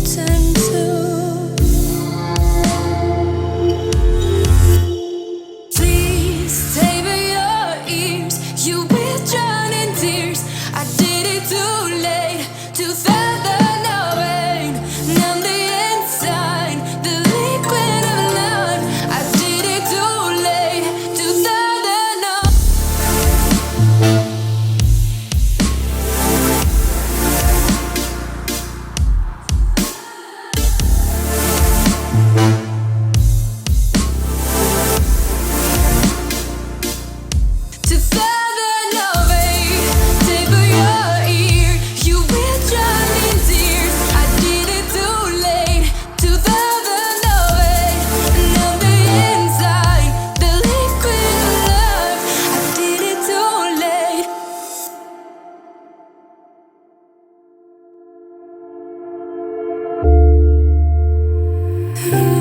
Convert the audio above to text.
pretend to. Please savor your ears, you will drown in tears. I did it too late to fathom no pain. Numb the inside, the liquid of love. I did it too late to fathom no. To fathom no pain, savor your ear, you will drown in tears. I did it too late to fathom no pain. Numb the inside, the liquid of love. I did it too late. Ooh.